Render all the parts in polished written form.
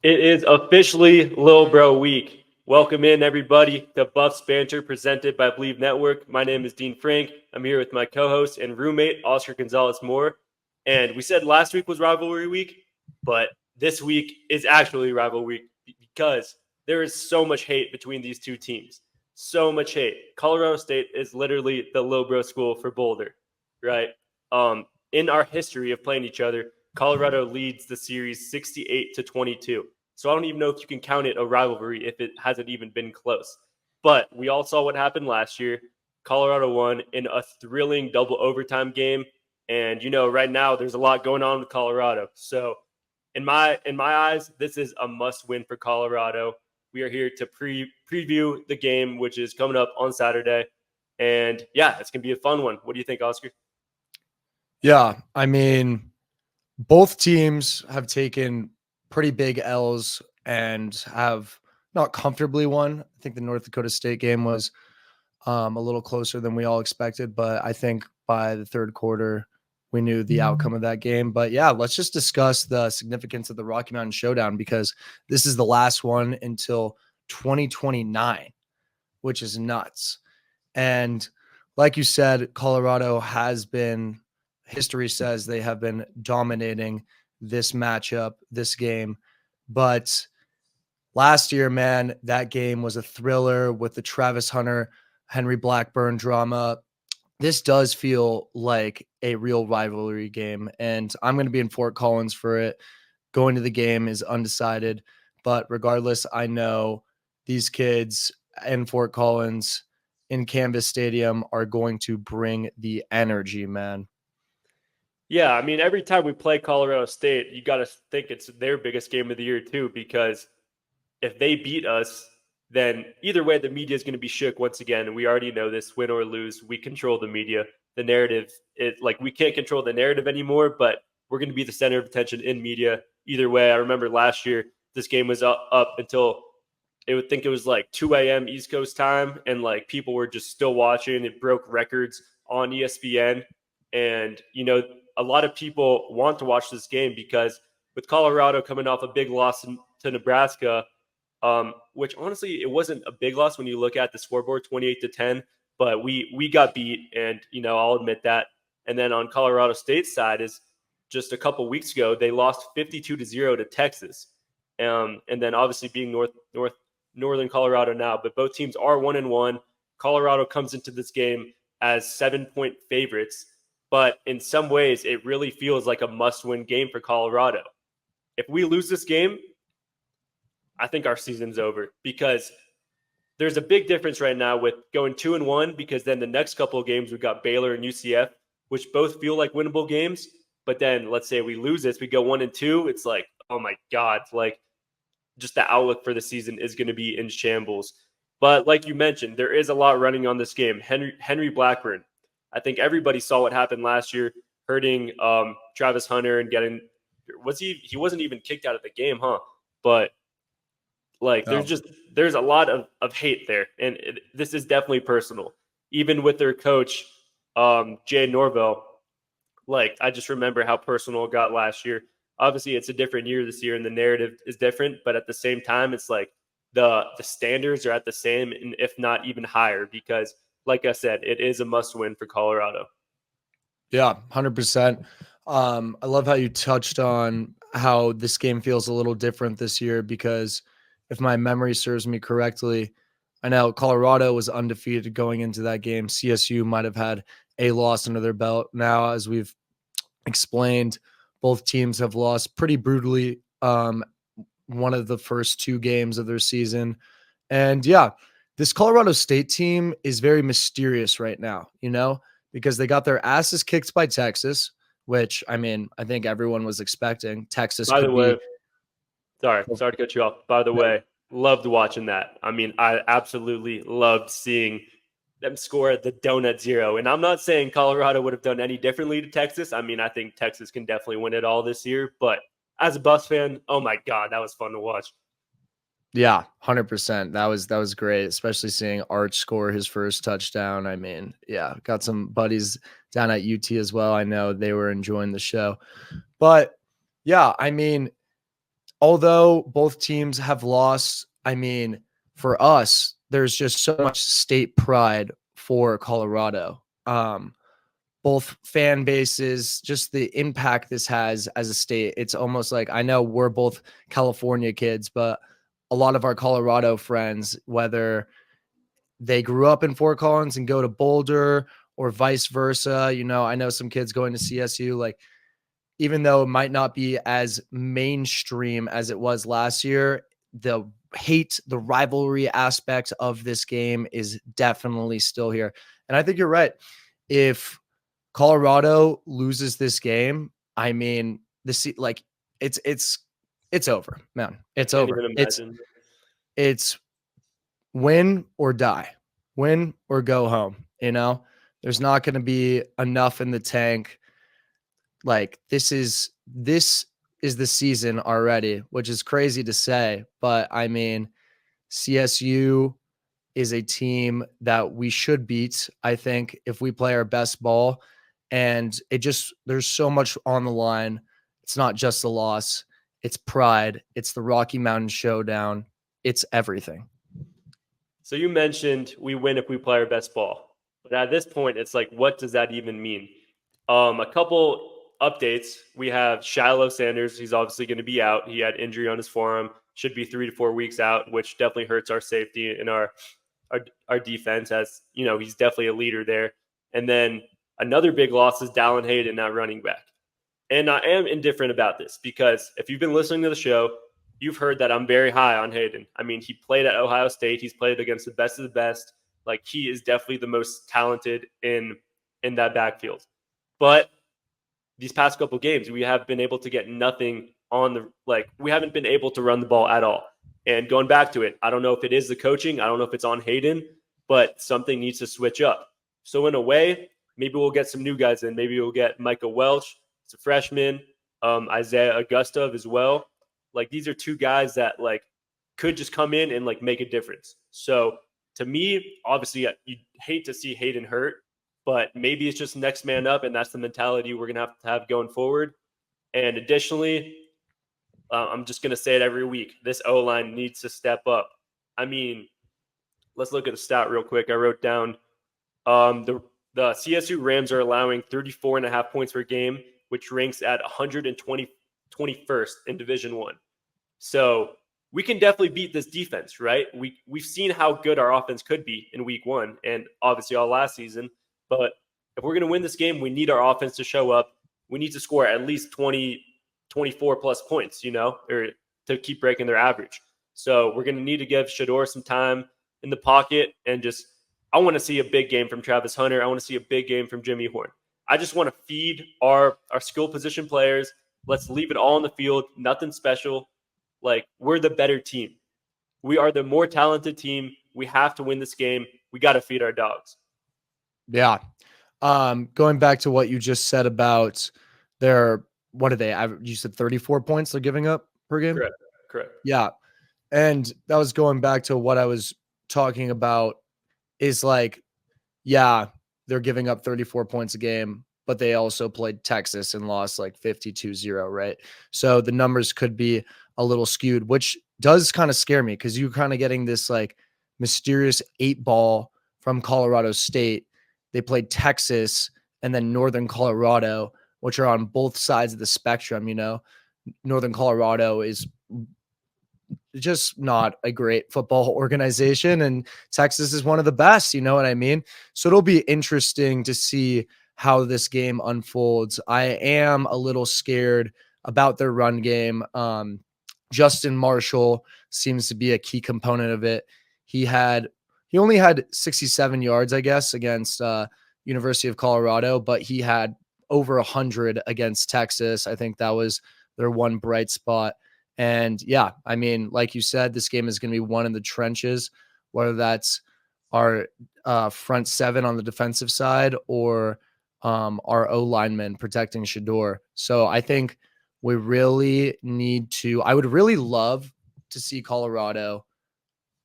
It is officially Lil Bro Week. Welcome in, everybody, to Buffs Banter presented by Believe Network. My name is Dean Frank. I'm here with my co host and roommate, Oscar Gonzalez Moore. And we said last week was Rivalry Week, but this week is actually Rivalry Week because there is so much hate between these two teams. So much hate. Colorado State is literally the Lil Bro school for Boulder, right? In our history of playing each other, Colorado leads the series 68-22. So I don't even know if you can count it a rivalry if it hasn't even been close. But we all saw what happened last year. Colorado won in a thrilling double overtime game. And right now there's a lot going on with Colorado. So in my eyes, this is a must win for Colorado. We are here to preview the game, which is coming up on Saturday. And yeah, it's gonna be a fun one. What do you think, Oscar? Yeah, I mean, both teams have taken pretty big L's and have not comfortably won. I think the North Dakota State game was a little closer than we all expected, but I think by the third quarter, we knew the outcome of that game. But yeah, let's just discuss the significance of the Rocky Mountain Showdown because this is the last one until 2029, which is nuts. And like you said, Colorado has been, history says they have been dominating this matchup, this game. But last year, man, that game was a thriller with the Travis Hunter, Henry Blackburn drama. This does feel like a real rivalry game. And I'm going to be in Fort Collins for it. Going to the game is undecided. But regardless, I know these kids in Fort Collins in Canvas Stadium are going to bring the energy, man. Yeah, I mean, every time we play Colorado State, you got to think it's their biggest game of the year, too, because if they beat us, then either way, the media is going to be shook once again. And we already know this, win or lose, we control the media. The narrative, we can't control the narrative anymore, but we're going to be the center of attention in media. Either way, I remember last year, this game was up until it would think it was like 2 a.m. East Coast time, and like people were just still watching. It broke records on ESPN. And, a lot of people want to watch this game because with Colorado coming off a big loss to Nebraska, which honestly it wasn't a big loss when you look at the scoreboard, 28-10, but we got beat, and I'll admit that. And then on Colorado State's side is just a couple weeks ago they lost 52-0 to Texas, and then obviously being Northern Colorado now, but both teams are 1-1. Colorado comes into this game as 7-point favorites, but in some ways it really feels like a must-win game for Colorado. If we lose this game, I think our season's over because there's a big difference right now with going 2-1 because then the next couple of games we've got Baylor and UCF, which both feel like winnable games. But then let's say we lose this, we go 1-2. It's like, oh my God, like just the outlook for the season is going to be in shambles. But like you mentioned, there is a lot running on this game. Henry Blackburn, I think everybody saw what happened last year, hurting Travis Hunter and getting he wasn't even kicked out of the game, huh? But like there's a lot of hate there, and this is definitely personal. Even with their coach, Jay Norvell, like I just remember how personal it got last year. Obviously, it's a different year this year, and the narrative is different. But at the same time, it's like the standards are at the same, and if not even higher, because like I said, it is a must win for Colorado. Yeah, 100%. I love how you touched on how this game feels a little different this year because if my memory serves me correctly, I know Colorado was undefeated going into that game. CSU might have had a loss under their belt. Now, as we've explained, both teams have lost pretty brutally one of the first two games of their season. And yeah, this Colorado State team is very mysterious right now, because they got their asses kicked by Texas, which I mean, I think everyone was expecting. Texas By the could way, be. sorry to cut you off. By the way, loved watching that. I mean, I absolutely loved seeing them score the donut zero. And I'm not saying Colorado would have done any differently to Texas. I mean, I think Texas can definitely win it all this year. But as a Buffs fan, oh my God, that was fun to watch. Yeah, 100%. That was great, especially seeing Arch score his first touchdown. I mean, yeah, got some buddies down at UT as well. I know they were enjoying the show. But yeah, I mean, although both teams have lost, I mean, for us, there's just so much state pride for Colorado. Both fan bases, just the impact this has as a state. It's almost like, I know we're both California kids, but a lot of our Colorado friends, whether they grew up in Fort Collins and go to Boulder or vice versa, I know some kids going to CSU, like, even though it might not be as mainstream as it was last year, the hate, the rivalry aspect of this game is definitely still here. And I think you're right. If Colorado loses this game, I mean, like it's over, man. I It's can't over. even imagine. It's win or die, win or go home. There's not going to be enough in the tank. Like this is the season already, which is crazy to say, but I mean, CSU is a team that we should beat, I think, if we play our best ball. And there's so much on the line. It's not just a loss, it's pride, it's the Rocky Mountain Showdown, it's everything. So you mentioned we win if we play our best ball. But at this point, it's like, what does that even mean? A couple updates. We have Shiloh Sanders. He's obviously going to be out. He had injury on his forearm. Should be 3 to 4 weeks out, which definitely hurts our safety and our defense. As he's definitely a leader there. And then another big loss is Dallin Hayden, not running back. And I am indifferent about this because if you've been listening to the show, you've heard that I'm very high on Hayden. I mean, he played at Ohio State. He's played against the best of the best. Like, he is definitely the most talented in that backfield. But these past couple games, we have been able to get nothing on we haven't been able to run the ball at all. And going back to it, I don't know if it is the coaching. I don't know if it's on Hayden, but something needs to switch up. So in a way, maybe we'll get some new guys in. Maybe we'll get Micah Welch. It's a freshman. Isaiah Augustov as well. Like, these are two guys that could just come in and make a difference. So to me, obviously, you hate to see Hayden hurt, but maybe it's just next man up, and that's the mentality we're going to have going forward. And additionally, I'm just going to say it every week, this O-line needs to step up. I mean, let's look at the stat real quick. I wrote down the CSU Rams are allowing 34.5 points per game, which ranks at 21st in Division I. So we can definitely beat this defense, right? We've seen how good our offense could be in week 1 and obviously all last season. But if we're going to win this game, we need our offense to show up. We need to score at least 20, 24 plus points, or to keep breaking their average. So we're going to need to give Shador some time in the pocket and I want to see a big game from Travis Hunter. I want to see a big game from Jimmy Horn. I just want to feed our skill position players. Let's leave it all on the field. Nothing special. We're the better team. We are the more talented team. We have to win this game. We got to feed our dogs. Yeah. Going back to what you just said about what are they? You said 34 points they're giving up per game? Correct. Yeah. And that was going back to what I was talking about is they're giving up 34 points a game, but they also played Texas and lost 52-0, right? So the numbers could be a little skewed, which does kind of scare me because you're kind of getting this mysterious 8-ball from Colorado State. They played Texas and then Northern Colorado, which are on both sides of the spectrum. Northern Colorado is just not a great football organization, and Texas is one of the best, you know what I mean? So it'll be interesting to see how this game unfolds. I am a little scared about their run game. Justin Marshall seems to be a key component of it. He only had 67 yards, I guess, against University of Colorado, but he had over 100 against Texas. I think that was their one bright spot. And yeah, I mean, like you said, this game is going to be won in the trenches, whether that's our front seven on the defensive side or our O linemen protecting Shador. So I think we really need to, I would really love to see Colorado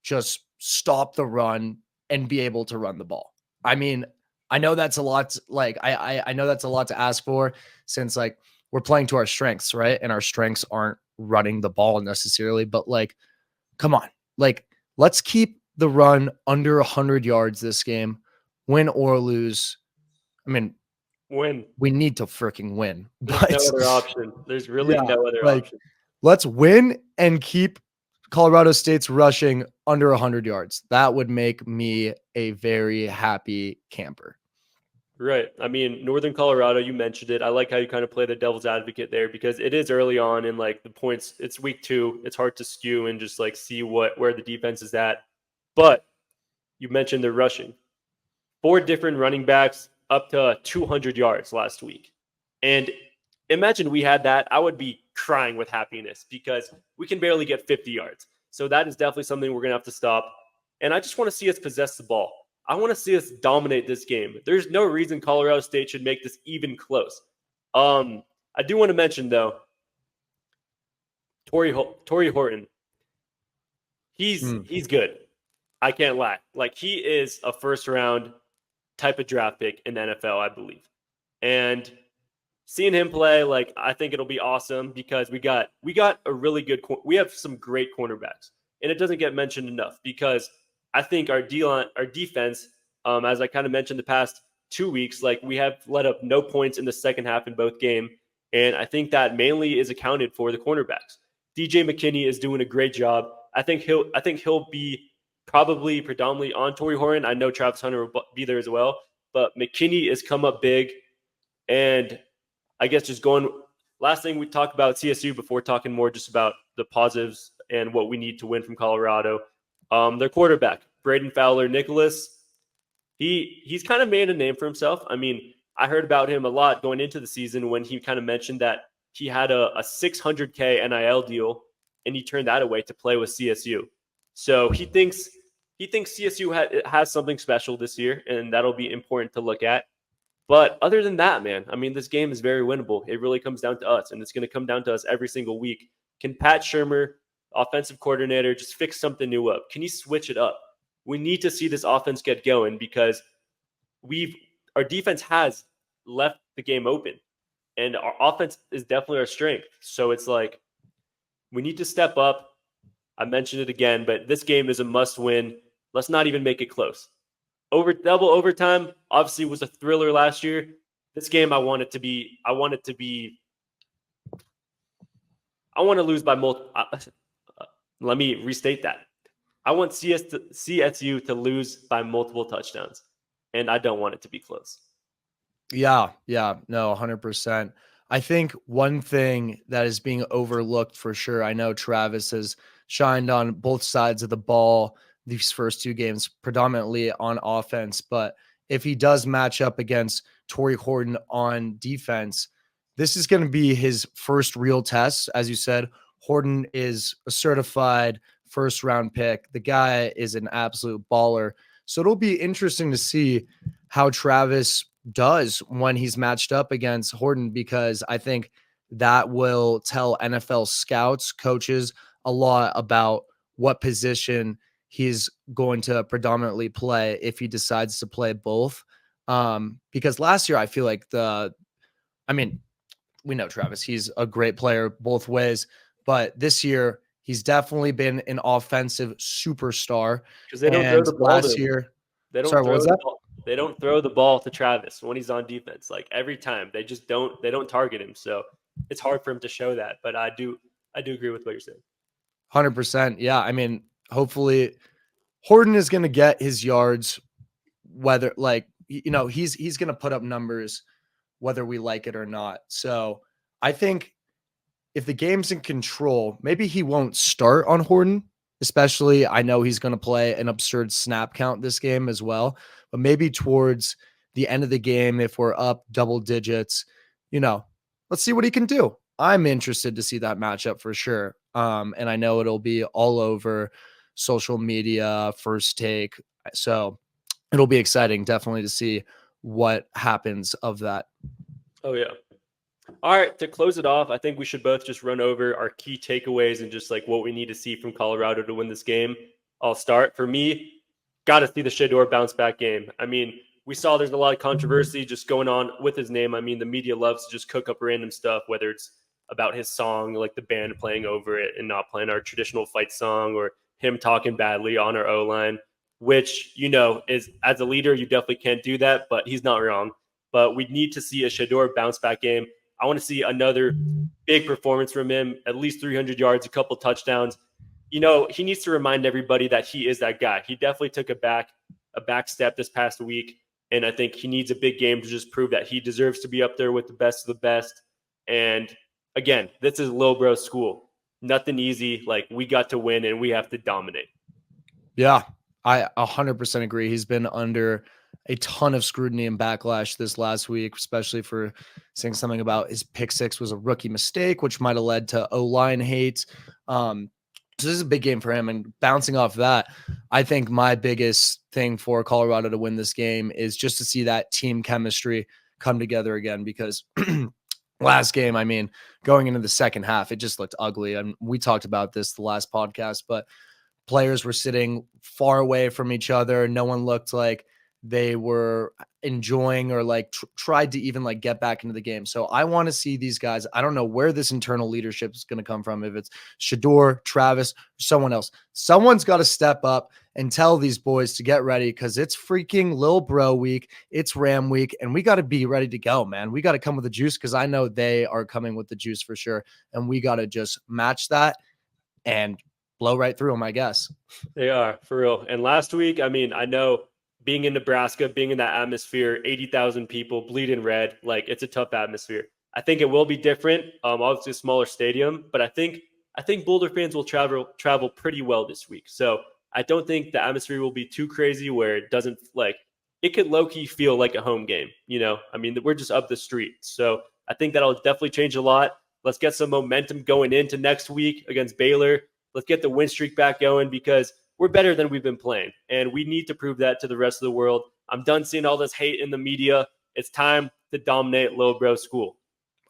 just stop the run and be able to run the ball. I mean, I know that's a lot. I know that's a lot to ask for since we're playing to our strengths, right? And our strengths aren't running the ball necessarily, but like, come on, like, let's keep the run under 100 yards this game, win or lose. I mean, Win. we need to freaking win, There's no but other option. There's really yeah, no other like, option. let's win and keep Colorado State's rushing under 100 yards. That would make me a very happy camper. Right. I mean, Northern Colorado, you mentioned it. I like how you kind of play the devil's advocate there because it is early on and like the points, it's week 2. It's hard to skew and just like see where the defense is at. But you mentioned the rushing. 4 different running backs up to 200 yards last week. And imagine we had that. I would be crying with happiness because we can barely get 50 yards. So that is definitely something we're going to have to stop. And I just want to see us possess the ball. I want to see us dominate this game. There's no reason Colorado State should make this even close. I do want to mention, though, Torrey Horton. He's good. I can't lie. Like, he is a first-round type of draft pick in the NFL, I believe. And seeing him play, like, I think it'll be awesome because we got a really good we have some great cornerbacks. And it doesn't get mentioned enough because I think our defense, as I kind of mentioned the past 2 weeks, like, we have let up no points in the second half in both games. And I think that mainly is accounted for the cornerbacks. DJ McKinney is doing a great job. I think he'll be probably predominantly on Torrey Horton. I know Travis Hunter will be there as well, but McKinney has come up big. And I guess just going last thing we talk about CSU before talking more just about the positives and what we need to win from Colorado. Their quarterback, Braden Fowler Nicholas, he's kind of made a name for himself. I mean, I heard about him a lot going into the season when he kind of mentioned that he had a $600K NIL deal and he turned that away to play with CSU. So he thinks CSU has something special this year, and that'll be important to look at. But other than that, man, I mean, this game is very winnable. It really comes down to us, and it's going to come down to us every single week. Can Pat Shurmur, offensive coordinator, just fix something new up? Can he switch it up? We need to see this offense get going because our defense has left the game open, and our offense is definitely our strength. So it's like we need to step up. I mentioned it again, but this game is a must-win. Let's not even make it close. Double overtime obviously was a thriller last year. This game, I want to lose by multiple. Let me restate that. I want CSU to lose by multiple touchdowns, and I don't want it to be close. Yeah, no, 100%. I think one thing that is being overlooked for sure, I know Travis has shined on both sides of the ball these first 2 games, predominantly on offense, but if he does match up against Torrey Horton on defense, this is going to be his first real test. As you said, Horton is a certified first-round pick. The guy is an absolute baller. So it'll be interesting to see how Travis does when he's matched up against Horton, because I think that will tell NFL scouts, coaches a lot about what position he's going to predominantly play if he decides to play both. Because last year, I feel like we know Travis, he's a great player both ways, but this year he's definitely been an offensive superstar. Because they don't throw the ball last to him. year, They don't sorry, throw what was the that? ball. They don't throw the ball to Travis when he's on defense. Like every time, they just don't. They don't target him. So it's hard for him to show that. But I do agree with what you're saying. 100%. Yeah, I mean, hopefully Horton is going to get his yards, whether he's going to put up numbers whether we like it or not. So I think if the game's in control, maybe he won't start on Horton, especially I know he's going to play an absurd snap count this game as well, but maybe towards the end of the game, if we're up double digits, let's see what he can do. I'm interested to see that matchup for sure. And I know it'll be all over social media, First Take. So it'll be exciting definitely to see what happens of that. Oh, yeah. All right, to close it off, I think we should both just run over our key takeaways and just like what we need to see from Colorado to win this game. I'll start. For me, got to see the Shedeur bounce back game. I mean, we saw there's a lot of controversy just going on with his name. I mean, the media loves to just cook up random stuff, whether it's about his song, like the band playing over it and not playing our traditional fight song, or him talking badly on our O-line, which, is, as a leader, you definitely can't do that, but he's not wrong. But we need to see a Shador bounce back game. I want to see another big performance from him, at least 300 yards, a couple touchdowns. He needs to remind everybody that he is that guy. He definitely took a back step this past week, and I think he needs a big game to just prove that he deserves to be up there with the best of the best. And again, this is Lil Bro school. Nothing easy. Like, we got to win and we have to dominate. Yeah, I 100% agree. He's been under a ton of scrutiny and backlash this last week, especially for saying something about his pick six was a rookie mistake, which might have led to O-line hate. So this is a big game for him. And bouncing off that, I think my biggest thing for Colorado to win this game is just to see that team chemistry come together again, because last game, I mean, going into the second half, it just looked ugly. And we talked about this the last podcast, but players were sitting far away from each other. No one looked like they were enjoying or like tried to even like get back into the game. So I want to see these guys. I don't know where this internal leadership is going to come from. If it's Shador, Travis, or someone else, someone's got to step up and tell these boys to get ready, because it's freaking Lil Bro week. It's Ram week, and we got to be ready to go, man. We got to come with the juice, because I know they are coming with the juice for sure. And we got to just match that and blow right through them, I guess. They are, for real. And last week, I mean, I know being in Nebraska, being in that atmosphere, 80,000 people, bleeding red, like, it's a tough atmosphere. I think it will be different. Obviously a smaller stadium, but I think Boulder fans will travel pretty well this week. So I don't think the atmosphere will be too crazy where it doesn't, like, it could low-key feel like a home game, I mean, we're just up the street. So I think that'll definitely change a lot. Let's get some momentum going into next week against Baylor. Let's get the win streak back going, because we're better than we've been playing, and we need to prove that to the rest of the world. I'm done seeing all this hate in the media. It's time to dominate Lil Bro school.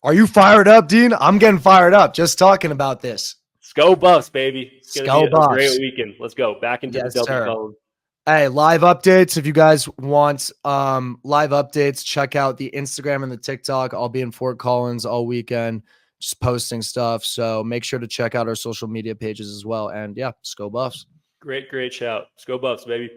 Are you fired up, Dean? I'm getting fired up just talking about this. Go Buffs, baby. It's going to be Buffs. A great weekend. Let's go. Back into the double column. Hey, live updates. If you guys want live updates, check out the Instagram and the TikTok. I'll be in Fort Collins all weekend, just posting stuff. So make sure to check out our social media pages as well. And yeah, let's go Buffs. Great shout. Let's go Buffs, baby.